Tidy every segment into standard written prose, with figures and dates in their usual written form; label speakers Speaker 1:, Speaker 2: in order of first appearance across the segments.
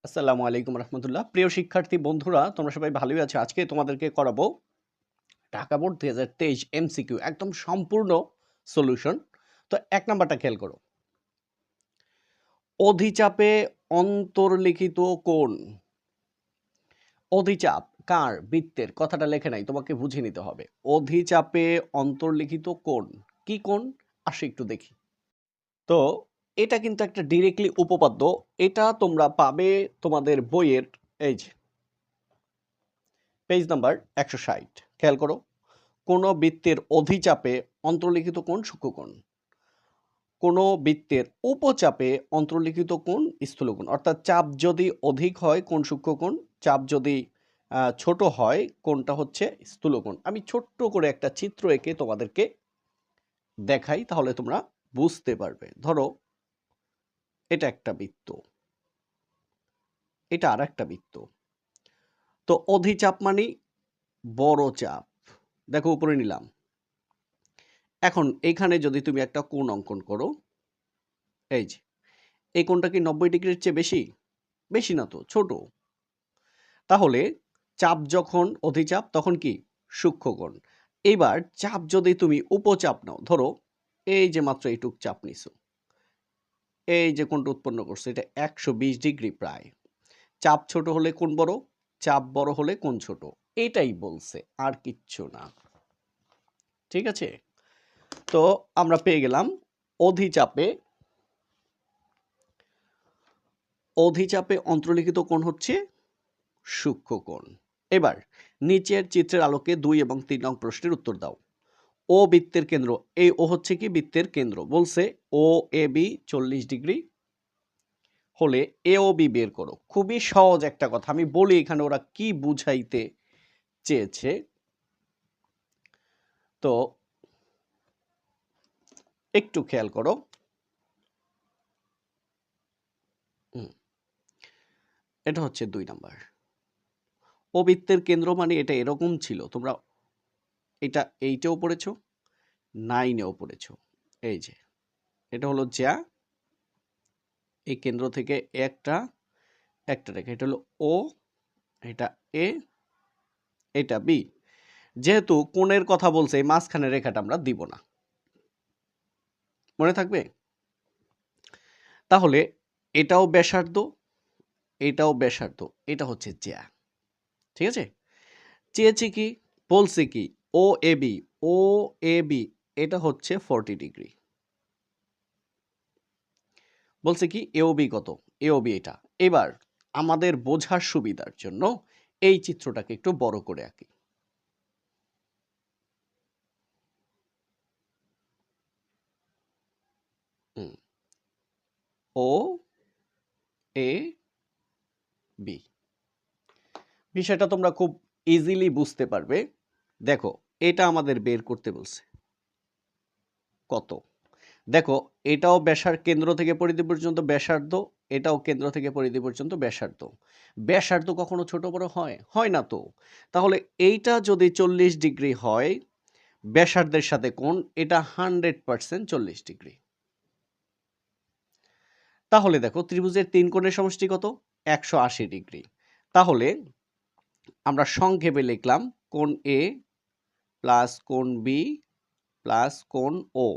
Speaker 1: আসসালামু আলাইকুম রহমতুল্লাহ। প্রিয় শিক্ষার্থী বন্ধুরা, তোমরা সবাই ভালোই আছো। আজকে তোমাদেরকে করাবো ঢাকা বোর্ড ২০২৩ এমসিকিউ একদম সম্পূর্ণ সলিউশন। তো ১ নাম্বারটা খেয়াল করো। অধিচাপে অন্তর্লিখিত কোণ। অধিচাপ কার? বৃত্তের। কথাটা লেখে নাই, তোমাকে বুঝে নিতে হবে। অধিচাপে অন্তর্লিখিত কোণ। কি কোণ? আসো একটু দেখি। তো এটা কিন্তু একটা ডিরেক্টলি উপপাদ্য। এটা তোমরা পাবে তোমাদের বইয়ের এই যে পেজ নাম্বার ১৬০। খেয়াল করো। কোন বৃত্তের অধিচাপে অন্তর্লিখিত কোণ সূক্ষ্মকোণ। কোন বৃত্তের উপচাপে অন্তর্লিখিত কোণ স্থূলকোণ। অর্থাৎ চাপ যদি অধিক হয় কোণ সূক্ষ্মকোণ, চাপ যদি ছোট হয় কোণটা হচ্ছে স্থূলকোণ। আমি ছোট্ট করে একটা চিত্র এঁকে তোমাদেরকে দেখাই, তাহলে তোমরা বুঝতে পারবে। ধরো এটা একটা বৃত্ত, এটা আর একটা বৃত্ত। তো অধিচাপ মানে বড় চাপ। দেখো উপরে নিলাম। এখন এইখানে যদি তুমি একটা কোণ অঙ্কন করো, এই যে এই কোণটা কি ৯০ ডিগ্রির চেয়ে বেশি? বেশি না তো, ছোট। তাহলে চাপ যখন অধিচাপ তখন কি? সূক্ষ্মকোণ। এইবার চাপ যদি তুমি উপচাপ নাও, ধরো এই যে মাত্র এইটুক চাপ নিছো, এই যে কোণটা উৎপন্ন করছে এটা ১২০ ডিগ্রি প্রায়। চাপ ছোট হলে কোণ বড়, চাপ বড় হলে কোণ ছোট। এটাই বলছে, আর কিচ্ছু না। ঠিক আছে? তো আমরা পেয়ে গেলাম অধিচাপে অধিচাপে অন্তর্লিখিত কোণ হচ্ছে সূক্ষ্মকোণ। এবার নিচের চিত্রের আলোকে ২ এবং ৩ নং প্রশ্নের উত্তর দাও। ও বৃত্তের কেন্দ্র। এই ও হচ্ছে কি? বৃত্তের কেন্দ্র। বলছে ও এ বি ৪০ ডিগ্রি হলে এ ও বি বের করো। খুবই সহজ একটা কথা। আমি বলি এখানে ওরা কি বুঝাইতে চেয়েছে। তো একটু খেয়াল করো। এটা হচ্ছে ২ নাম্বার। ও বৃত্তের কেন্দ্র মানে এটা এরকম ছিল। তোমরা এটা 8 এও পড়েছো, 9 এও পড়েছো। এই যে এটা হলো জ্যা, এই কেন্দ্র থেকে একটা রেখা। এটা হলো ও, এটা এ, এটা বি। যেহেতু কোণের কথা বলছে, এই মাঝখানের রেখাটা আমরা দিব না। মনে থাকবে? তাহলে এটাও ব্যাসার্ধ, এটাও ব্যাসার্ধ। এটা হচ্ছে জ্যা। ঠিক আছে? চেয়েছে কি? বলছে কি? ও A B, O A B এটা হচ্ছে 40 ডিগ্রি। বলছে কি? এ ও বি কত? এ ও বি এটা। এবার আমাদের বোঝার সুবিধার জন্য এই চিত্রটাকে একটু বড় করে আঁকি। ও এ বি। বিষয়টা তোমরা খুব ইজিলি বুঝতে পারবে। দেখো এটা আমাদের বের করতে বলছে। কত? দেখো এটাও কেন্দ্র থেকে পরিধি পর্যন্ত ব্যাসার্ধ, এটাও কেন্দ্র থেকে পরিধি পর্যন্ত ব্যাসার্ধ। ব্যাসার্ধ কখনো ছোট বড় হয়? হয় না তো। তাহলে এইটা যদি ৪০ ডিগ্রি হয়, ব্যাসার্ধের সাথে কোণ, এটা 100% ৪০ ডিগ্রি। তাহলে দেখো ত্রিভুজের ৩ কোণের সমষ্টি কত? ১৮০ ডিগ্রি। তাহলে আমরা সংক্ষেপে লিখলাম কোণ এ প্লাস কোণ বি প্লাস কোণ ও।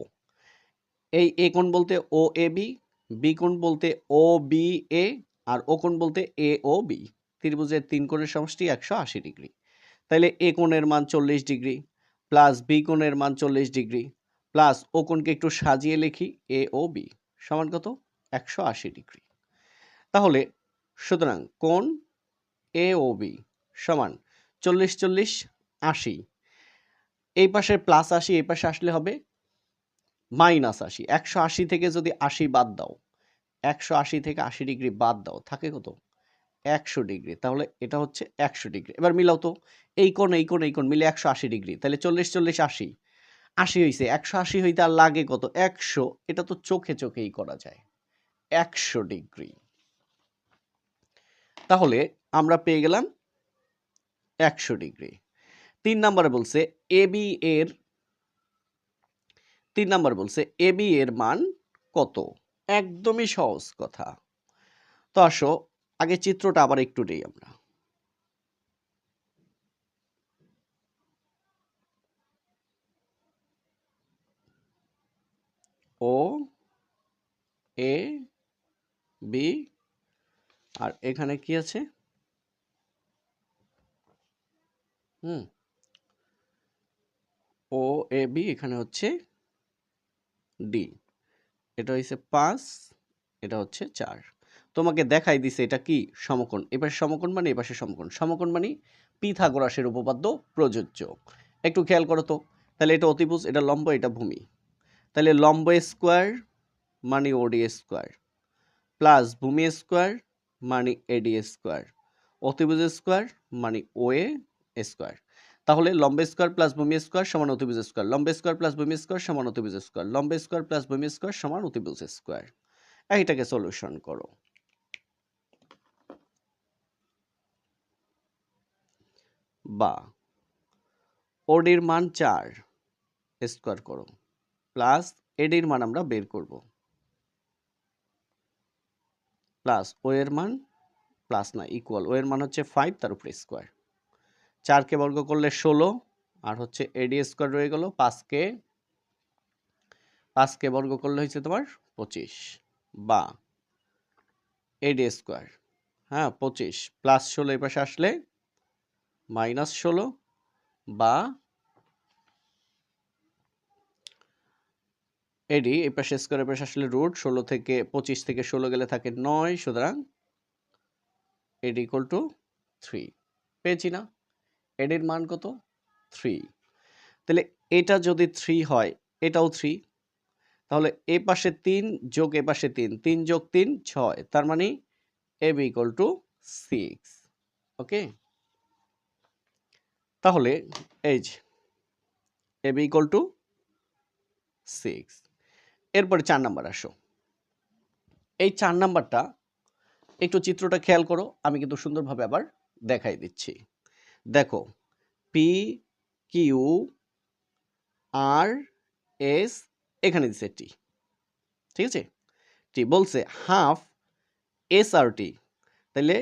Speaker 1: এই এ কোণ বলতে ও এ বি, বি কোণ বলতে ও বি এ, আর ও কোণ বলতে এ ও বি। ত্রিভুজের ৩ কোণের সমষ্টি ১৮০ ডিগ্রি। তাইলে এ কোণের মান ৪০ ডিগ্রি প্লাস বি কোণের মান ৪০ ডিগ্রি প্লাস ও কোণকে একটু সাজিয়ে লিখি এ ও বি সমান কত? ১৮০ ডিগ্রি। তাহলে সুতরাং কোণ এ ও বি সমান ৪০ ৪০ ৮০। এই পাশে প্লাস ৮০, এই পাশে আসলে হবে মাইনাস ৮০। ১৮০ থেকে যদি ৮০ বাদ দাও, ১৮০ থেকে ৮০ ডিগ্রি বাদ দাও, থাকে কত? ১০০ ডিগ্রি। তাহলে এটা হচ্ছে ১০০ ডিগ্রি। এবার মিলাও তো। এই কোণ, এই কোণ, এই কোণ মিলে ১৮০ ডিগ্রি। তাহলে ৪০ ৪০ ৮০। ৮০ হইছে। ১৮০ হইতে আর লাগে কত? ১০০। এটা তো চোখে চোখেই করা যায়। ১০০ ডিগ্রি। তাহলে আমরা পেয়ে গেলাম ১০০ ডিগ্রি। ৩ নাম্বারে বলছে এবি এর ৩ নাম্বার বলছে এবি এর মান কত? একদমই সহজ কথা। তো আসো আগে চিত্রটা আবার একটু নেই আমরা। ও এ বি, আর এখানে কি আছে? ও এ বি, এখানে হচ্ছে ডি। এটা হচ্ছে 5, এটা হচ্ছে 4। তোমাকে দেখাই দিছে এটা কি সমকোণ। এপাশে সমকোণ মানে এপাশে সমকোণ। সমকোণ মানে পিথাগোরাসের উপপাদ্য প্রযোজ্য। একটু খেয়াল করো তো, তাহলে এটা অতিভুজ, এটা লম্ব, এটা ভূমি। তাহলে লম্ব স্কোয়ার মানে ওডি স্কোয়ার, প্লাস ভূমি স্কোয়ার মানে এডি স্কোয়ার, অতিভুজ স্কোয়ার মানে ওএ স্কোয়ার। তাহলে লম্ব স্কোয়ার প্লাস ভূমি স্কোয়ার সমান অতিভুজ স্কোয়ার, লম্ব স্কোয়ার প্লাস ভূমি স্কোয়ার সমান অতিভুজ স্কোয়ার, লম্ব স্কোয়ার প্লাস ভূমি স্কোয়ার সমান অতিভুজ স্কোয়ার। এইটাকে সলিউশন করো। বা ওডির মান 4 স্কোয়ার করো, প্লাস এডির মান আমরা বের করব, প্লাস ও এর মান, প্লাস না ইকুয়াল, ও এর মান হচ্ছে 5, তার উপরে স্কোয়ার। 4কে বর্গ করলে 16, আর হচ্ছে এডি স্কোয়ার রয়ে গেল। 5কে বর্গ করলে হচ্ছে তোমার 25, বা এডি স্কোয়ার, হ্যাঁ 25 প্লাস 16 এই পাশে আসলে -16, বা এডি এই পাশে স্কোয়ারের পাশে আসলে রুট 16 থেকে 25 থেকে 16 গেলে থাকে 9, সুতরাং এডি ইকুয়াল টু 3। পেয়েছি না? এডির মান কত? 3। তাহলে এটা যদি 3 হয়, এটাও 3, তাহলে এ পাশে 3 যোগ এ পাশে 3, 3 যোগ 3 6, তার মানে এবি ইকুয়াল টু 6। ওকে, তাহলে এই যে এবি ইকুয়াল টু 6। এরপরে 4 নাম্বার আসো। এই 4 নাম্বারটা একটু চিত্রটা খেয়াল করো, আমি কিন্তু সুন্দরভাবে আবার দেখাই দিচ্ছি। দেখো, পি কিউ আর এস, এখানে দিচ্ছে টি, ঠিক আছে? টি বলছে হাফ এস আর টি, তাহলে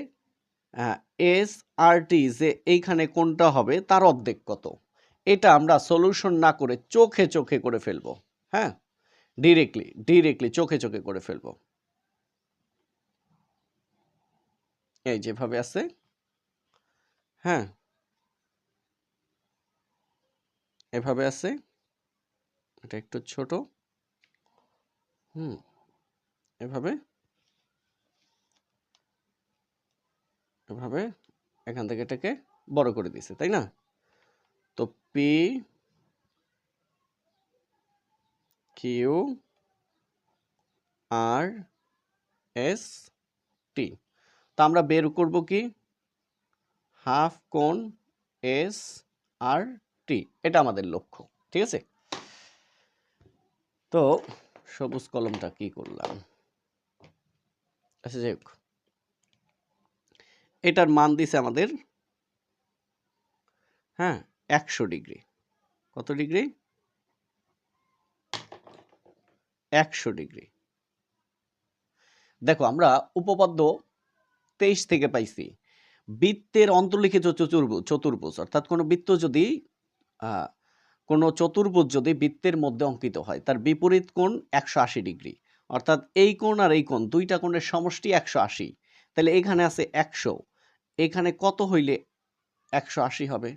Speaker 1: এস আর টি যে এইখানে কোনটা হবে তার অর্ধেক কত, এটা আমরা সলিউশন না করে চোখে চোখে করে ফেলবো। হ্যাঁ, ডিরেক্টলি চোখে চোখে করে ফেলবো। এই যেভাবে আছে, হ্যাঁ এভাবে আছে, এটা একটু ছোট, এভাবে এভাবে এখান থেকে এটাকে বড় করে দিছে, তাই না? তো P Q R S T, তো আমরা বের করব কি হাফ কোণ এস আর টি, এটা আমাদের লক্ষ্য, ঠিক আছে? তো সবুজ কলমটা কি করলাম, আচ্ছা যাই হোক, এটার মান দিছে আমাদের, হ্যাঁ 100 ডিগ্রি। কত ডিগ্রি? 100 ডিগ্রি। দেখো আমরা উপপাদ্য 23 থেকে পাইছি, বৃত্তের অন্তর্লিখিত চতুর্ভুজ, অর্থাৎ কোনো বৃত্ত যদি কোনো চতুর্ভুজ যদি বৃত্তের মধ্যে অঙ্কিত হয়, তার বিপরীত কোণ 180 ডিগ্রি, অর্থাৎ এই কোণ আর এই কোণ, দুইটা কোণের সমষ্টি 180। তাহলে এখানে আছে 100, এখানে কত হইলে 180 হবে?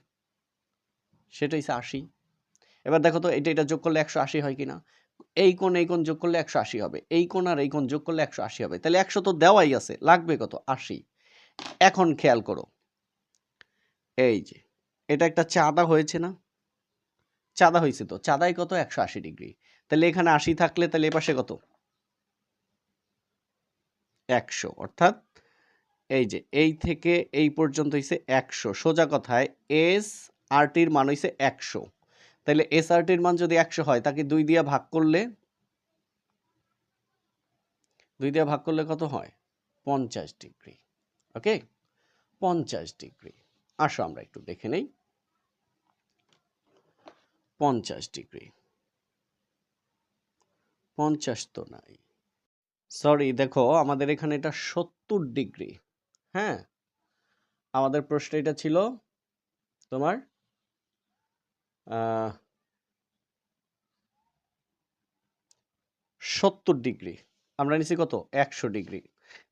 Speaker 1: সেটা হচ্ছে 80। এবার দেখো তো এটা যোগ করলে 180 হয় কিনা? এই কোণ যোগ করলে 180 হবে, এই কোণ আর এই কোণ যোগ করলে 180 হবে, তাহলে 100 তো দেওয়াই আছে, লাগবে কত? 80। এখন খেয়াল করো, এই যে এটা একটা চাঁদা হয়েছে না? চাঁদা হয়েছে, তো চাঁদাই কত? 180 ডিগ্রি। তাহলে এখানে 80 থাকলে তাহলে এপাশে কত? 100, অর্থাৎ এই যে এই থেকে এই পর্যন্ত হইছে 100। সোজা কথায় এস আর টির মান হইছে 100। তাহলে এস আর টির মান যদি 100 হয়, তাকে 2 দিয়ে ভাগ করলে কত হয়? 50 ডিগ্রি। ওকে, 50 ডিগ্রি। আসো আমরা একটু দেখে নেই। 50 ডিগ্রি, 50 তো নাই, সরি, দেখো আমাদের এখানে এটা 70 ডিগ্রি। হ্যাঁ, আমাদের প্রশ্ন এটা ছিল তোমার 70 ডিগ্রি, আমরা নিছি কত 100 ডিগ্রি।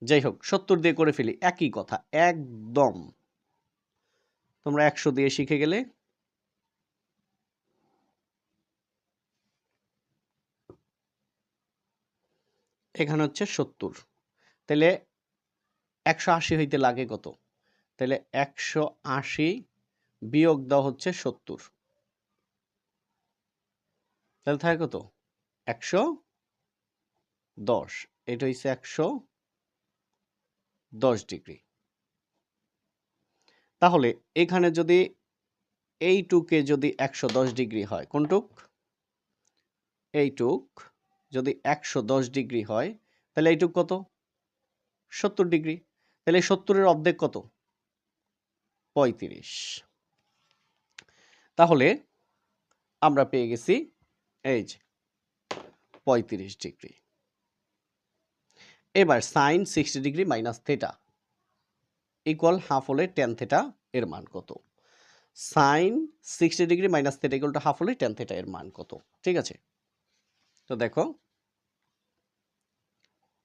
Speaker 1: যাই হোক 70 দিয়ে করে ফেলি, একই কথা একদম। তোমরা 100 দিয়ে শিখে গেলে। এখানে হচ্ছে 70, তাহলে 180 হইতে লাগে কত? তাহলে 180 বিয়োগ দাও হচ্ছে 70, তাহলে থাকে কত 110। এটা হচ্ছে 110 ডিগ্রি। তাহলে এখানে যদি এইটুকে যদি 110 ডিগ্রি হয়, কোনটুক? এইটুক যদি 110 ডিগ্রি হয়, তাহলে এইটুক কত? 70 ডিগ্রি। তাহলে 70-এর অর্ধেক কত? 35। তাহলে আমরা পেয়ে গেছি এই যে 35 ডিগ্রি। এবার sine 60 degree minus theta equal half হলে ট্যান থেটা এর মান কত? Sine 60 degree minus theta equal to half হলে ট্যান থেটা এর মান কত? ঠিক আছে, তো দেখো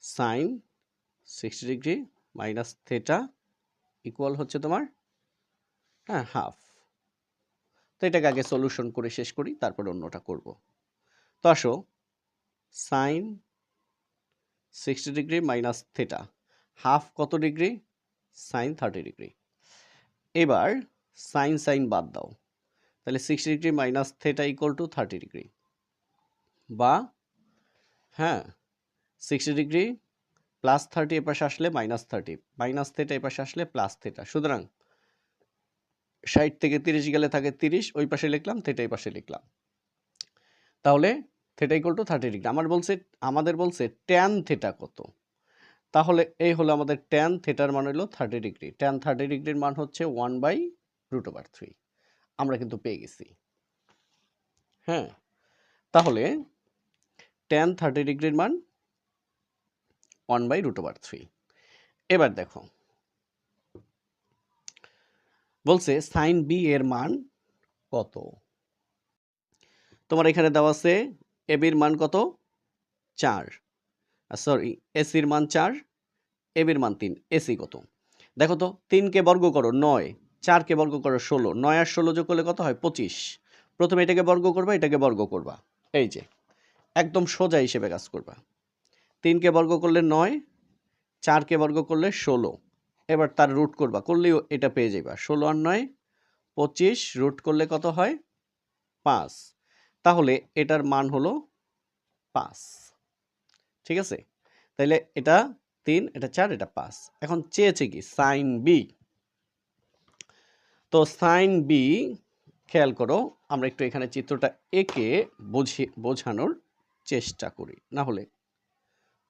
Speaker 1: sine 60 degree minus theta equal হচ্ছে তোমার হাফ। তো এটাকে আগে সলিউশন করে শেষ করি, তারপর অন্যটা করব। তো আসো sine 60 degree minus theta half কত ডিগ্রি? Sine 30 degree. এবার সাইন সাইন বাদ দাও, তাহলে 60 degree minus theta equal to 30 degree, বা 60 ডিগ্রি প্লাস 30 এপাশে আসলে মাইনাস 30, মাইনাস থেটা এপাশে আসলে প্লাস থেটা। সুতরাং 60 থেকে 30 গেলে থাকে 30, ওই পাশে লিখলাম, থেটা এই পাশে লিখলাম। তাহলে থেটা ইকুয়াল টু 30 ডিগ্রি। আমাদের বলছে ট্যান থেটা কত? তাহলে এই হলো আমাদের ট্যান থেটার মান হলো 30 ডিগ্রি। ট্যান 30 ডিগ্রির মান হচ্ছে 1/√3। আমরা কিন্তু পেয়ে গেছি। হ্যাঁ, তাহলে ট্যান 30 ডিগ্রির মান 1/√3। এবার দেখো বলছে সাইন বি এর মান কত? তোমার এখানে দেওয়া আছে এবির মান কত? 4, সরি এসির মান 4, এবির মান 3, এসি কত? দেখো তো 3কে বর্গ করো 9, 4কে বর্গ করো 16, 9 আর 16 যোগ করলে কত হয়? 25। প্রথমে এটাকে বর্গ করবা, এটাকে বর্গ করবা, এই যে একদম সোজা হিসেবে কাজ করবা। 3কে বর্গ করলে 9, 4কে বর্গ করলে 16, এবার তার রুট করবা, করলেও এটা পেয়ে যাবা। 16 আর 9 25, রুট করলে কত হয়? 5। তাহলে এটার মান হলো 5। ঠিক আছে, তাহলে এটা 3, এটা 4, এটা 5। এখন চেয়েছে কি? Sine B. তো সাইন বি খেয়াল করো, আমরা একটু এখানে চিত্রটা এঁকে বোঝানোর চেষ্টা করি, না হলে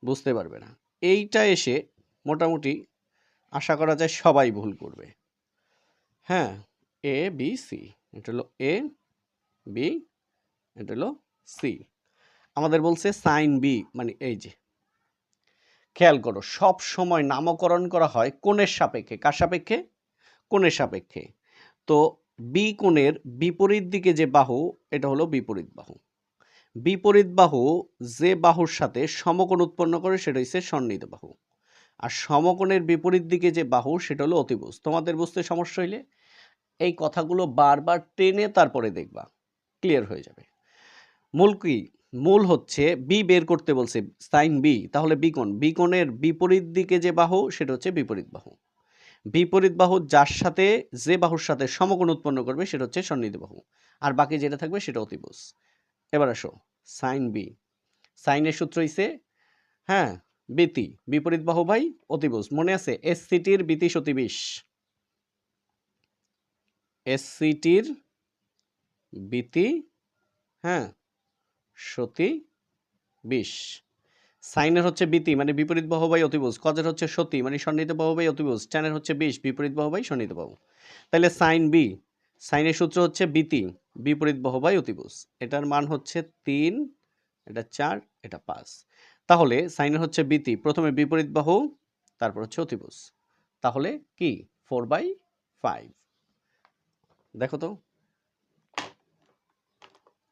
Speaker 1: বুঝতে পারবে না। এইটা এসে মোটামুটি আশা করা যায় সবাই ভুল করবে। হ্যাঁ, এ বি সি, এটা হলো এ বি, এটা হলো সি। আমাদের বলছে সাইন বি মানে এই যে খেয়াল করো, সব সময় নামকরণ করা হয় কোণের সাপেক্ষে। কার সাপেক্ষে? কোণের সাপেক্ষে। তো বি কোণের বিপরীত দিকে যে বাহু, এটা হলো বিপরীত বাহু। বিপরীত বাহু যে বাহুর সাথে সমকোণ উৎপন্ন করে সেটা হচ্ছে সন্নিহিত বাহু। আর সমকোণের বিপরীত দিকে যে বাহু সেটা হলো অতিভুজ। তোমাদের বুঝতে সমস্যা হইলে এই কথাগুলো বারবার টেনে তারপরে দেখবা, ক্লিয়ার হয়ে যাবে। মূল কি? মূল হচ্ছে বি বের করতে বলছে, সাইন বি। তাহলে বি কোণের বিপরীত দিকে যে বাহু সেটা হচ্ছে বিপরীত বাহু। বিপরীত বাহু যার সাথে যে বাহুর সাথে সমকোণ উৎপন্ন করবে সেটা হচ্ছে সন্নিহিত বাহু, আর বাকি যেটা থাকবে সেটা অতিভুজ। এবার আসো সাইন বি। সাইনের সূত্র হইছে বিতি, বিপরীত বাহু বাই অতিভুজ। মনে আছে এসসিটির বিতি সতি 20, এসসিটির বিতি সতি 20। সাইনের হচ্ছে বিতি মানে বিপরীত বাহু বাই অতিভুজ, কজের হচ্ছে সতি মানে সন্নিহিত বাহু বাই অতিভুজ, ট্যানের হচ্ছে 20 বিপরীত বাহু বাই সন্নিহিত বাহু। তাহলে সাইন বি, সাইনের সূত্র হচ্ছে বিতি বিপরীত বাহু বাই অতিভুজ। এটার মান হচ্ছে 3, এটা 4, এটা 5। তাহলে সাইনের হচ্ছে বিতি, প্রথমে বিপরীত বাহু, তারপর হচ্ছে অতিভুজ। তাহলে কি 4/5। দেখো তো,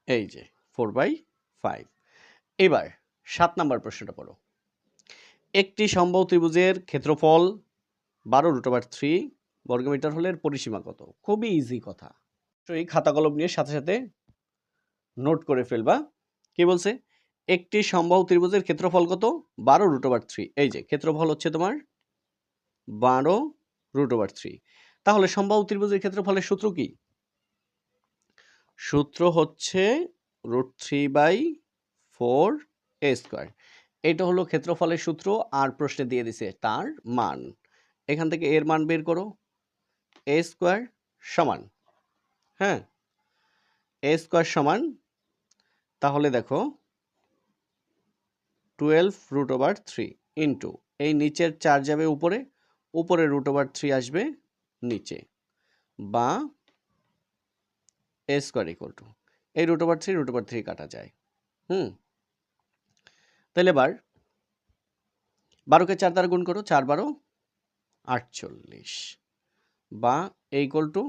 Speaker 1: এই যে 4/5। এবার 7 নাম্বার প্রশ্নটা পড়ো। একটি সমবাহু ত্রিভুজের ক্ষেত্রফল 12√3 বর্গমিটার হলে এর পরিসীমা কত? খুবই ইজি কথা। এই খাতা কলম নিয়ে সাথে সাথে নোট করে ফেলবা। কি বলছে? একটি সমবাহু ত্রিভুজের ক্ষেত্রফল কত? 12√3। এই যে ক্ষেত্রফল হচ্ছে তোমার 12√3। তাহলে সমবাহু ত্রিভুজের ক্ষেত্রফলের সূত্র কি? সূত্র হচ্ছে √3/4 a স্কয়ার। এটা হলো ক্ষেত্রফলের সূত্র, আর প্রশ্নে দিয়ে দিছে তার মান। এখান থেকে এর মান বের করো। a স্কয়ার সমান, হ্যাঁ, a স্কয়ার সমান, তাহলে দেখো 12√3 ইন্টু এই নিচের 4 যাবে উপরে, উপরে √3 আসবে নিচে, বা a স্কয়ার ইকুয়াল টু এই √3 কাটা যায়। তাহলে এবার 12কে 4 দ্বারা গুণ করো, 4×12 48, বা ইকুয়াল টু,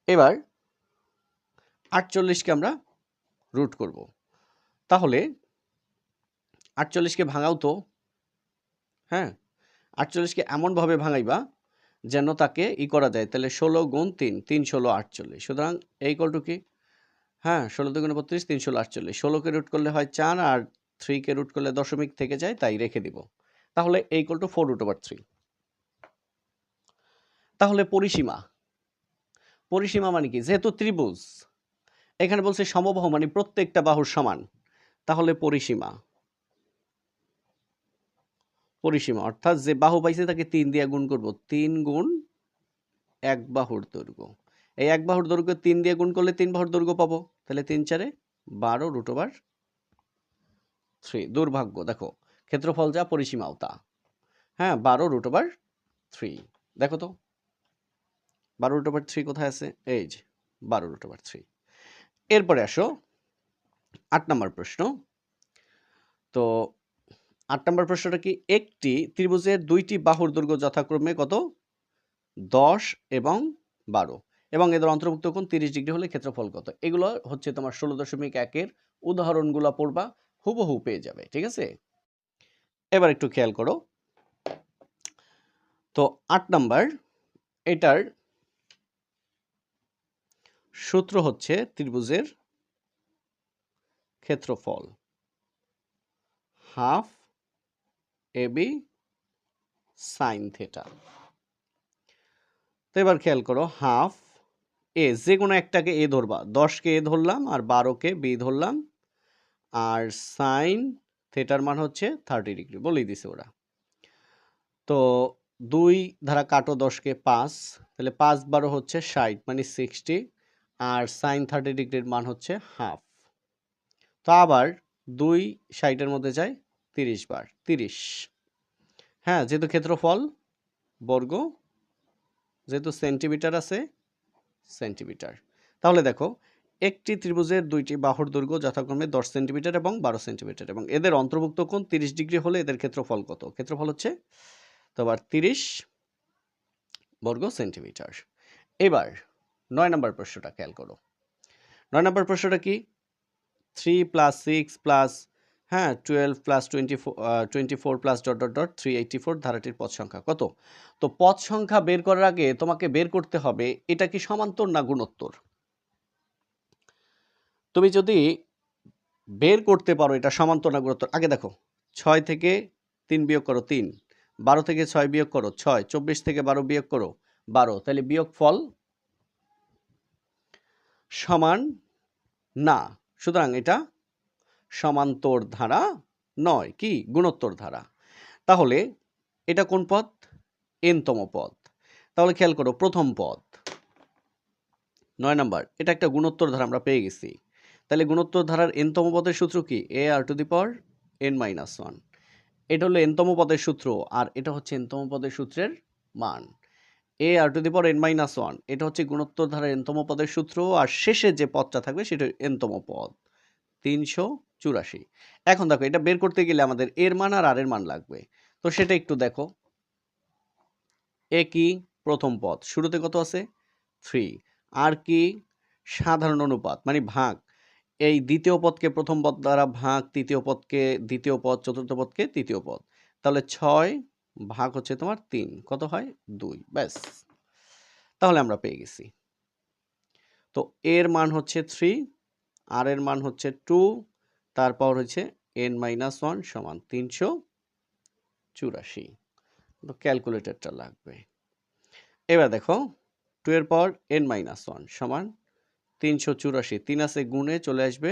Speaker 1: এবার 48কে আমরা রুট করব। তাহলে 48কে ভাঙাও তো, হ্যাঁ, 48কে এমনভাবে ভাঙাইবা যেন তাকে করা যায়। তাহলে 16 গুণ 3, 3 16 48। সুতরাং ইকুয়াল টু কি? হ্যাঁ, 16 দুগুণে 32, 3 16 48। 16কে রুট করলে হয় 4, আর 3কে রুট করলে দশমিক থেকে যায়, তাই রেখে দিব। তাহলে ইকুয়াল টু 4√3। তাহলে পরিসীমা, পরিসীমা মানে কি? যেহেতু ত্রিভুজ, এখানে বলছে সমবাহু মানে প্রত্যেকটা বাহুর সমান, তাহলে পরিসীমা, পরিসীমা অর্থাৎ যে বাহু পাইছে তাকে 3 দিয়ে গুণ করব। 3 গুণ এক বাহুর দৈর্ঘ্য। এই এক বাহুর দৈর্ঘ্য 3 দিয়ে গুণ করলে 3 বাহুর দৈর্ঘ্য পাবো। তাহলে 3 4 12√3। দুর্ভাগ্য, দেখো ক্ষেত্রফল যা পরিসীমাও তা। হ্যাঁ, 12√3। দেখো তো 12√3 কোথায় আছে? এই যে 12√3। এরপরে আসো 8 নম্বর প্রশ্ন। তো 8 নম্বর প্রশ্নটা কি? একটি ত্রিভুজের দুইটি বাহুর দৈর্ঘ্য যথাক্রমে কত? 10 এবং 12, এবং এদের অন্তর্ভুক্ত কোণ 30 ডিগ্রি হলে ক্ষেত্রফল কত? এগুলো হচ্ছে তোমার 16.1 উদাহরণগুলো পড়বা, হুবহু পেয়ে যাবে। ঠিক আছে, এবার একটু খেয়াল করো। তো 8 নাম্বার, এটার সূত্র হচ্ছে ত্রিভুজের ক্ষেত্রফল হাফ AB সাইন থিটা। তো এবার খেয়াল করো, হাফ এ, যে কোনো একটাকে এ ধরবা, 10কে এ ধরলাম আর 12কে বি ধরলাম, আর সাইন থিটার মান হচ্ছে 30 ডিগ্রি বলেই দিছে ওরা। তো 2 ধারা কাটো, 10কে 5, তাহলে 5 12 হচ্ছে 60 মানে 60, আর সাইন 30 ডিগ্রির মান হচ্ছে হাফ। তো আবার 2 60-এর মধ্যে যায় 30 বার, 30। হ্যাঁ, যেহেতু ক্ষেত্রফল বর্গ, যেহেতু সেন্টিমিটার আছে সেন্টিমিটার, তাহলে দেখো একটি ত্রিভুজের দুইটি বাহুর দৈর্ঘ্য যথাক্রমে 10 সেন্টিমিটার এবং 12 সেন্টিমিটার, এবং এদের অন্তর্ভুক্ত কোণ 30 ডিগ্রি হলে এদের ক্ষেত্রফল কত? ক্ষেত্রফল হচ্ছে তো আবার 30 বর্গ সেন্টিমিটার। এবার 9 নম্বর প্রশ্নটা খেয়াল করো। 9 নম্বর প্রশ্নটা কি? 3 + 6 + 12 + 24 + ... 384 ধারাটির পদ সংখ্যা কত? তো পদ সংখ্যা বের করার আগে তোমাকে বের করতে হবে এটা কি সমান্তর না গুণোত্তর। তুমি যদি বের করতে পারো এটা সমান্তর না গুণোত্তর, আগে দেখো 6 থেকে 3 বিয়োগ করো 3, 12 থেকে 6 বিয়োগ করো 6, 24 থেকে 12 বিয়োগ করো 12, তাহলে বিয়োগফল সমান না, সুতরাং এটা সমান্তর ধারা নয়, কি গুণোত্তর ধারা। তাহলে এটা কোন পদ? n-তম পদ। তাহলে খেয়াল করো প্রথম পদ 9 নাম্বার, এটা একটা গুণোত্তর ধারা আমরা পেয়ে গেছি। তাহলে গুণোত্তর ধারার n-তম পদের সূত্র কি? ar⁻n-1। এটা হলো n-তম পদের সূত্র, আর এটা হচ্ছে n-তম পদের সূত্রের মান। ar⁻n-1 এটা হচ্ছে গুণোত্তর ধারার n-তম পদের সূত্র, আর শেষে যে পদটা থাকবে সেটা n-তম পদ 384। এখন দেখো এটা বের করতে গেলে আমাদের এর মান আর এর মান লাগবে, তো সেটা একটু দেখো। এ কি প্রথম পদ, শুরুতে কত আছে 3, আর কি সাধারণ অনুপাত মানে ভাগ, এই দ্বিতীয় পদকে প্রথম পদ দ্বারা ভাগ, তৃতীয় পদকে দ্বিতীয় পদ, চতুর্থ পদকে তৃতীয় পদ, তাহলে 6 ভাগ হচ্ছে তোমার 3, কত হয় 2, ব্যাস। তাহলে আমরা পেয়ে গেছি। তো এর মান হচ্ছে 3, আর এর মান হচ্ছে 2, তারপর হচ্ছে n-1 সমান 384। তো ক্যালকুলেটরটা লাগবে। এবার দেখো 2 এর পাওয়ার n-1 সমান 384, 3 আছে গুণে চলে আসবে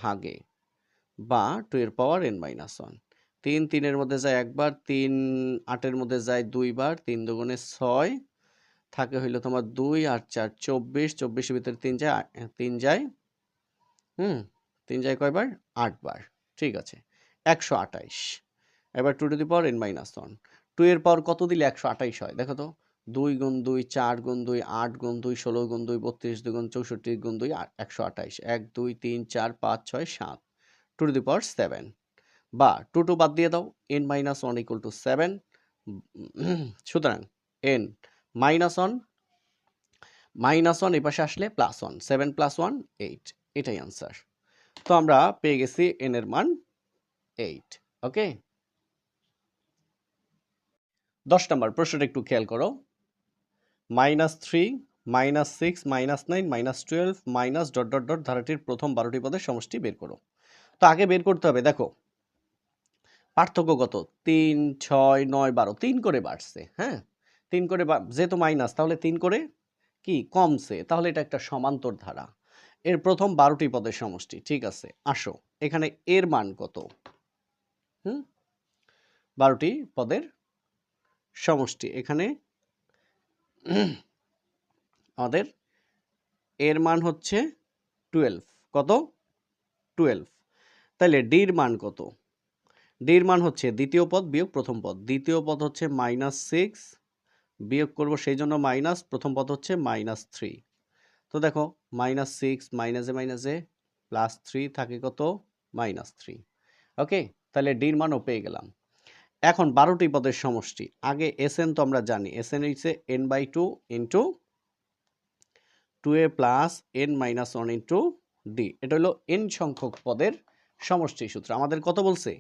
Speaker 1: ভাগে, বা 2 এর পাওয়ার n-1, 3 3 এর মধ্যে যায় একবার, 3 8 এর মধ্যে যায় 2 বার, 3 দুগুণে 6 থাকে হইলো তোমার 2 আর 4 24, 24 এর ভিতরে 3 যায় 3 যায় 3 যায় কয়বার 8 বার, ঠিক আছে 128। এবার 2 টু দি পাওয়ার n-1, 2 এর পাওয়ার কত দিলে 128 হয় দেখো তো, 2 গুণ 2 4 গুণ 2 8 গুণ 2 16 গুণ 2 32 2 গুণ 64 গুণ 2 128, 1 2 3 4 5 6 7, 2 টু দি পাওয়ার 7, বা 2 2 বাদ দিয়ে দাও, n-1 ইকুয়াল টু 7, সুতরাং n-1 -1 এই পাশে আসলে +1, 7 + 1 8, এটাই आंसर। তো আমরা পেয়ে গেছি n এর মান 8, ওকে। 10 নম্বর প্রশ্নটা একটু খেয়াল করো, -3 -6 -9 -12 মাইনাস ডট ডট ডট ধারাটির প্রথম 12টি পদের সমষ্টি বের করো। তো আগে বের করতে হবে, দেখো পার্থক্য কত, 3 6 9 12, 3 করে বাড়ছে, হ্যাঁ 3 করে যেহেতু মাইনাস তাহলে 3 করে কি কমছে, তাহলে এটা একটা সমান্তর ধারা, এর প্রথম 12টি পদের সমষ্টি, ঠিক আছে। আসো এখানে এর মান কত, 12টি পদের সমষ্টি, এখানে আমাদের এর মান হচ্ছে 12, কত 12, তাহলে ডির মান কত, ডির মান হচ্ছে দ্বিতীয় পদ বিয়োগ প্রথম পদ, দ্বিতীয় পদ হচ্ছে -6 বিয়োগ করব সেই জন্য মাইনাস, প্রথম পদ হচ্ছে -3, তো দেখো -6 মাইনাসে মাইনাসে +3 থাকে কত -3, ওকে। তাহলে ডির মানও পেয়ে গেলাম। এখন 12টি পদের সমষ্টি, আগে এসএন তো আমরা জানি, এসএন হচ্ছে n/2 into 2a plus n-1 into D, এটা হলো n সংখ্যক পদের সমষ্টি সূত্র। আমাদের কত বলছে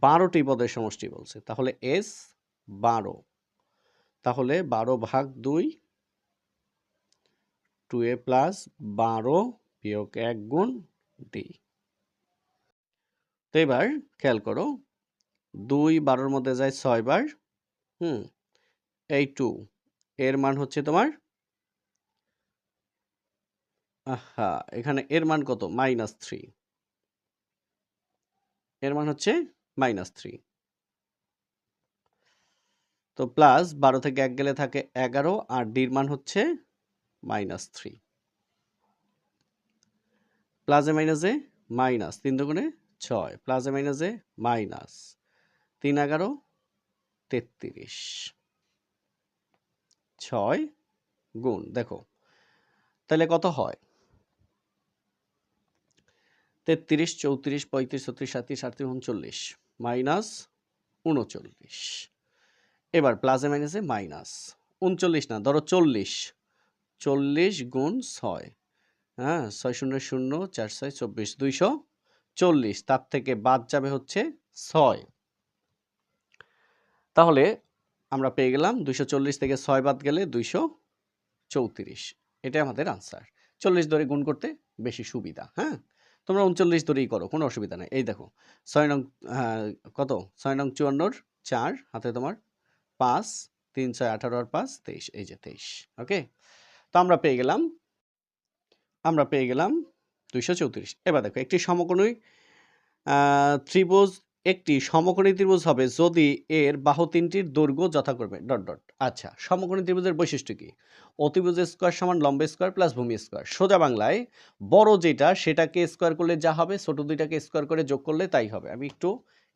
Speaker 1: 12টি পদের সমষ্টি বলছে, তাহলে এস 12, তাহলে 12 ভাগ 2, 2a প্লাস 12 বিয়োগ 1 গুণ ডি। তো এবার খেয়াল করো, 2 12-র মধ্যে যায় 6 বার, এই 2 এর মান হচ্ছে তোমার, এখানে এর মান কত -3, এর মান হচ্ছে -3, তো প্লাস 12 থেকে 1 গেলে থাকে 11, আর ডির মান হচ্ছে -3, প্লাসে মাইনাসে মাইনাস, 3 দুগুণে 6, প্লাসে মাইনাসে মাইনাস, 3 11 33, 6 গুণ, দেখো তাহলে কত হয় 33 34 35 36 37 38 39 মাইনাস 39, এবার প্লাসে মাইনাসে মাইনাস 39 না ধরো 40, 40 গুণ 6, 6 0 0 4 6 24, 240, তার থেকে বাদ যাবে হচ্ছে 6, তাহলে আমরা পেয়ে গেলাম 240 থেকে 6 বাদ গেলে 234, এটাই আমাদের আনসার। 40 ধরে গুণ করতে বেশি সুবিধা, তোমরা 39 ধরেই করো, কোনো অসুবিধা নেই। এই দেখো 6 নং কত 6 নং 54, 4 হাতে তোমার 5, 3 6 18 আর 5 23, এই যে 23, ওকে। তো আমরা পেয়ে গেলাম 234। এবার দেখো একটি সমকোণী ত্রিভুজ, একটি সমকোণী ত্রিভুজ হবে যদি এর বাহু তিনটির দৈর্ঘ্য যথাক্রমে ডট ডট। আচ্ছা, সমকোণী ত্রিভুজের বৈশিষ্ট্য কি, অতিভুজ স্কোয়ার সমান লম্ব স্কোয়ার প্লাস ভূমি স্কোয়ার, সোজা বাংলায় বড় যেটা সেটাকে স্কোয়ার করলে যা হবে ছোট দুইটাকে স্কোয়ার করে যোগ করলে তাই হবে। আমি একটু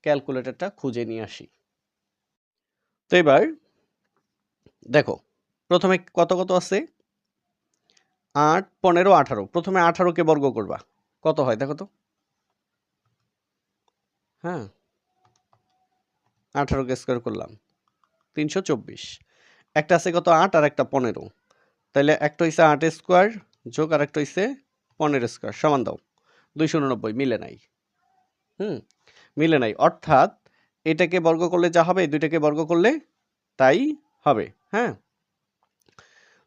Speaker 1: ক্যালকুলেটরটা খুঁজে নিয়ে আসি। তো এবার দেখো প্রথমে কত কত আছে 8 15 18, প্রথমে 18কে বর্গ করবা, কত হয় দেখো তো, 18কে স্কোয়ার করলাম 324, একটা আছে কত 8 আর একটা 15, তাহলে একটা হইছে 8 স্কোয়ার যোগ আর একটা হইছে 15 স্কোয়ার সমান দাও 289, মিলে নাই। মিলে নাই, অর্থাৎ এটাকে বর্গ করলে যা হবে দুইটাকে বর্গ করলে তাই হবে। হ্যাঁ,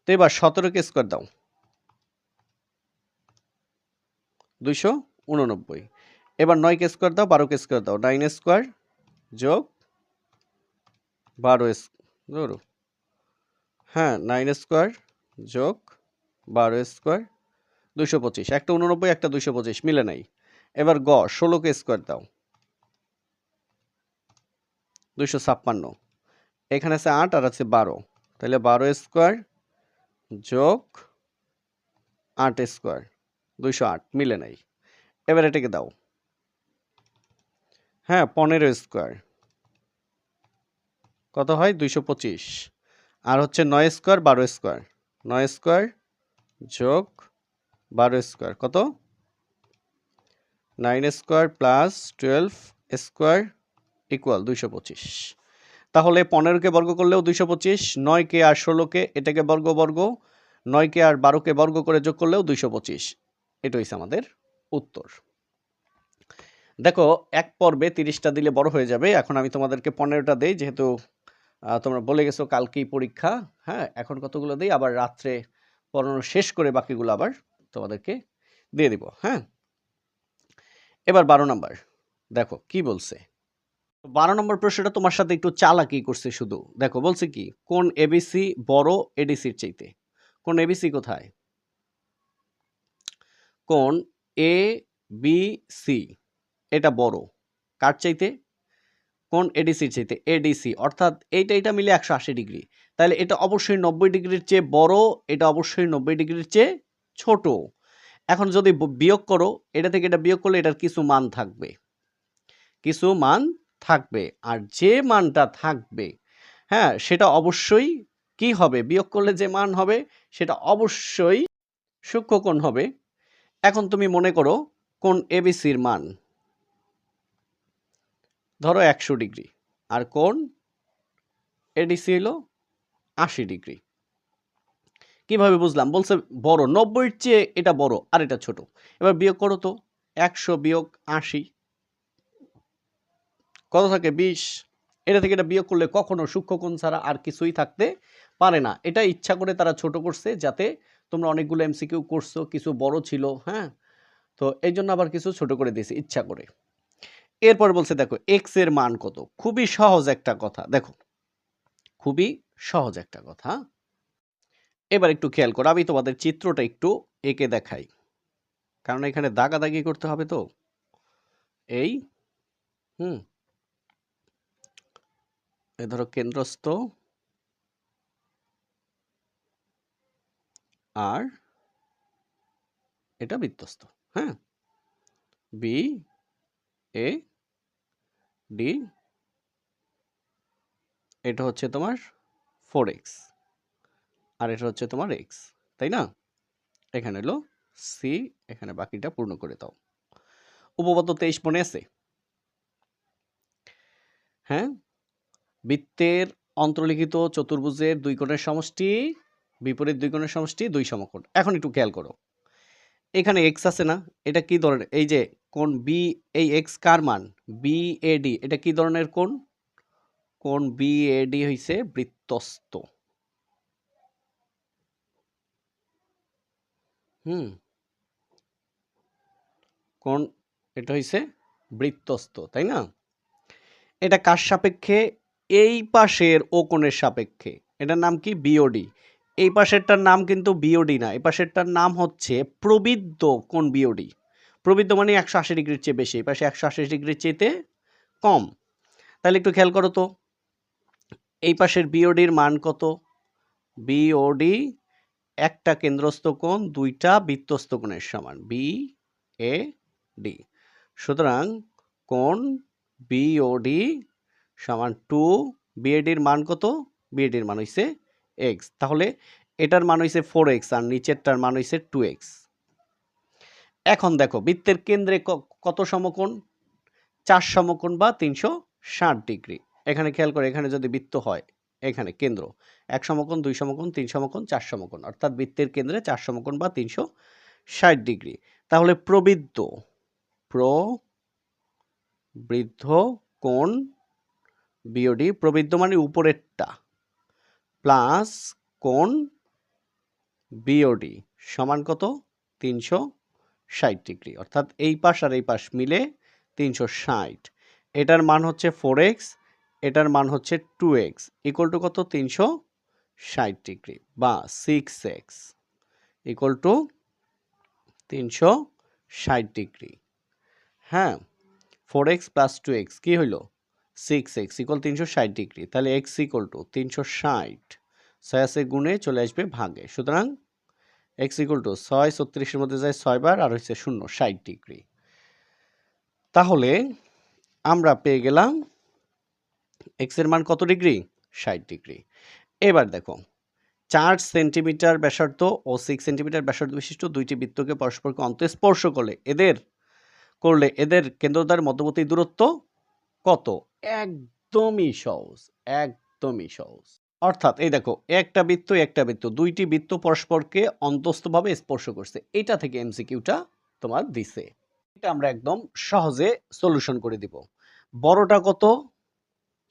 Speaker 1: তো এবার 17 কে স্কোয়ার দাও 289, এবার 9 কে স্কোয়ার দাও 12 কে স্কোয়ার দাও 9 স্কোয়ার যোগ 12 স্কোয়ার, হ্যাঁ 9 স্কোয়ার যোগ 12 স্কোয়ার 225, একটা 89 একটা 225 মিলে নাই। এবার গ 16 কে স্কোয়ার দাও 256, এখানে আছে 8 আর আছে 12, তাহলে 12 স্কোয়ার যোগ 8 স্কোয়ার 208 মিলে নাই। এবার এটাকে দাও, হ্যাঁ 15 স্কোয়ার কত হয় 225, আর হচ্ছে 9 স্কোয়ার 12 স্কোয়ার, 9 স্কোয়ার যোগ 12 স্কোয়ার কত 9 স্কোয়ার প্লাস 12 স্কোয়ার ইকুয়াল 225। তাহলে 15কে বর্গ করলেও 225, 9কে আর 16কে এটাকে বর্গ বর্গ, 9কে আর 12কে বর্গ করে যোগ করলেও 225। এটা হইছে আমাদের উত্তর। দেখো এক পর্বে 30টা দিলে বড় হয়ে যাবে, এখন আমি তোমাদেরকে 15টা দেই, যেহেতু তোমরা বলে গেছো কালকেই পরীক্ষা। হ্যাঁ, এখন কতগুলো দেই, আবার রাত্রে পড়ানো শেষ করে বাকিগুলো আবার তোমাদেরকে দিয়ে দিব। হ্যাঁ, এবার 12 নাম্বার দেখো কি বলছে। 12 নম্বর প্রশ্নটা তোমার সাথে একটু চালাকি করছে শুধু। দেখো বলছে কি, কোন এবিসি বড় এডিসির চাইতে? কোন এবিসি কোথায়? কোন এ বি সি এটা বড় কার চাইতে? কোন এডিসির চাইতে? এডিসি, অর্থাৎ এইটা মিলে 180 ডিগ্রি, তাহলে এটা অবশ্যই 90 ডিগ্রির চেয়ে বড়, এটা অবশ্যই 90 ডিগ্রির চেয়ে ছোট। এখন যদি বিয়োগ করো, এটা থেকে এটা বিয়োগ করলে এটার কিছু মান থাকবে, কিছু মান থাকবে, আর যে মানটা থাকবে হ্যাঁ সেটা অবশ্যই কি হবে, বিয়োগ করলে যে মান হবে সেটা অবশ্যই সূক্ষ্মকোণ হবে। এখন তুমি মনে করো কোন এবিসির মান ধরো 100 ডিগ্রি, আর কোন এডিসি হলো 80 ডিগ্রি। কিভাবে বুঝলাম? বলছে বড়, 90-এর চেয়ে এটা বড় আর এটা ছোট। এবার বিয়োগ করো তো, 100 বিয়োগ 80 কত থাকে? 20। এটা থেকে এটা বিয়োগ করলে কখনো সূক্ষ্মকোণ ছাড়া আর কিছুই থাকতে পারে না। এটা ইচ্ছা করে তারা ছোট করছে, যাতে তোমরা অনেকগুলো এমসিকিউ করছো, কিছু বড় ছিল, হ্যাঁ, তো এই জন্য আবার কিছু ছোট করে দিয়েছে ইচ্ছা করে। এরপর বলছে দেখো এক্স এর মান কত। খুবই সহজ একটা কথা, দেখো খুবই সহজ একটা কথা। এবার একটু খেয়াল করো, আমি তোমাদের চিত্রটা একটু এঁকে দেখাই, কারণ এখানে দাগাদাগি করতে হবে তো। এই ধরো কেন্দ্রস্থ আর এটা বৃত্তস্থ, হ্যাঁ, বি এ ডি, এটা হচ্ছে তোমার 4x আর এটা হচ্ছে তোমার x, তাই না? এখানে হলো সি, এখানে বাকিটা পূর্ণ করে দাও। উপপাদ্য 23 মনে আছে? হ্যাঁ, বৃত্তের অন্তর্লিখিত চতুর্ভুজের দুই কোণের সমষ্টি বিপরীত দুই কোণের সমষ্টি দুই সমকোণ। এখন একটু খেয়াল করো, এখানে x আছে না, এটা কি ধরনের? এই যে কোণ বি, এই x কার মান? বিএডি, এটা কি ধরনের কোণ? কোণ বিএডি হইছে বৃত্তস্থ। কোণ এটা হইছে বৃত্তস্থ, তাই না? এটা কার সাপেক্ষে? এই পাশের ও কোণের সাপেক্ষে। এটার নাম কি? বিওডি। এই পাশেরটার নাম কিন্তু বিওডি না, এই পাশেরটার নাম হচ্ছে প্রবৃদ্ধ কোণ বিওডি। প্রবৃদ্ধ মানে 180 ডিগ্রির চেয়ে বেশি, এই পাশে 180 ডিগ্রির চেয়েতে কম। তাহলে একটু খেয়াল করো তো, এই পাশের বিওডির মান কত? বিওডি একটা কেন্দ্রস্থ কোণ দুইটা বৃত্তস্থ কোণের সমান, বি এ ডি। সুতরাং কোণ বিওডি সমান 2, বিএডির মান কত? বিএডির মান হইছে x, তাহলে এটার মান হইছে 4x আর নিচেরটার মান হইছে 2x। এখন দেখো বৃত্তের কেন্দ্রে কত সমকোণ? 4 সমকোণ বা 360 ডিগ্রি। এখানে খেয়াল করে, এখানে যদি বৃত্ত হয়, এখানে কেন্দ্র 1 সমকোণ 2 সমকোণ 3 সমকোণ 4 সমকোণ অর্থাৎ বৃত্তের কেন্দ্রে 4 সমকোণ বা 360 ডিগ্রি। তাহলে প্রবৃদ্ধ কোণ বিওডি, প্রবৃদ্ধ মানে উপরেরটা, প্লাস কোণ বিওডি সমান কত? 360 ডিগ্রি। অর্থাৎ এই পাশ আর এই পাশ মিলে 360। এটার মান হচ্ছে 4x, এটার মান হচ্ছে 2x ইকুয়াল টু কত? 360 ডিগ্রি বা 6x ইকুয়াল টু 360 ডিগ্রি। হ্যাঁ, 4x প্লাস 2x কি হইল? 6x equal 360 degree. তাহলে x ইকুয়াল টু 360, 6 আছে গুণে চলে আসবে ভাগে। সুতরাং x ইকুয়াল টু 6 36-এর মধ্যে যায় 6 বার আর হচ্ছে 0 60 ডিগ্রি। তাহলে আমরা পেয়ে গেলাম x এর মান কত ডিগ্রি? 60 ডিগ্রি। এবার দেখো 4 সেন্টিমিটার ব্যাসার্ধ ও 6 সেন্টিমিটার ব্যাসার্ধ বিশিষ্ট দুইটি বৃত্তকে পরস্পরকে অন্তঃস্পর্শ করলে এদের কেন্দ্রদ্বয়ের মধ্যবর্তী দূরত্ব কত? একদমই সহজ, একদমই সহজ। অর্থাৎ এই দেখো একটা বৃত্ত, দুইটি বৃত্ত পরস্পরকে অন্তস্থভাবে স্পর্শ করছে। এটা থেকে এমসিকিউটা তোমার দিছে। এটা আমরা একদম সহজে সলিউশন করে দিব। বড়টা কত?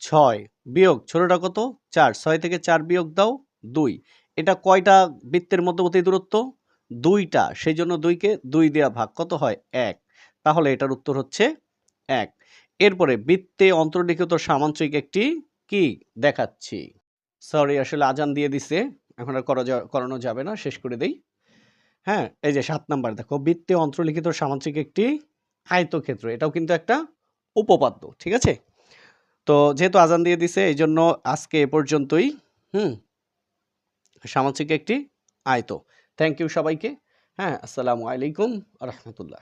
Speaker 1: 6 বিয়োগ ছোটটা কত? 4। 6 থেকে 4 বিয়োগ দাও 2। এটা কয়টা বৃত্তের মধ্যবর্তী দূরত্ব? 2টা। সেই জন্য 2কে 2 দিয়ে ভাগ কত হয়? 1। তাহলে এটার উত্তর হচ্ছে 1। এরপরে বৃত্তে অন্তর্লিখিত সামান্তরিক একটি কি দেখাচ্ছি। সরি, আসলে আজান দিয়ে দিছে, এখন আর করানো যাবে না, শেষ করে দেই। হ্যাঁ, এই যে 7 নাম্বার দেখো, বৃত্তে অন্তর্লিখিত সামান্তরিক একটি আয়তক্ষেত্র, এটাও কিন্তু একটা উপপাদ্য। ঠিক আছে, তো যেহেতু আজান দিয়ে দিছে এই জন্য আজকে এ পর্যন্তই। সামান্তরিক একটি আয়ত। থ্যাংক ইউ সবাইকে। হ্যাঁ, আসসালামু আলাইকুম রহমতুল্লাহ।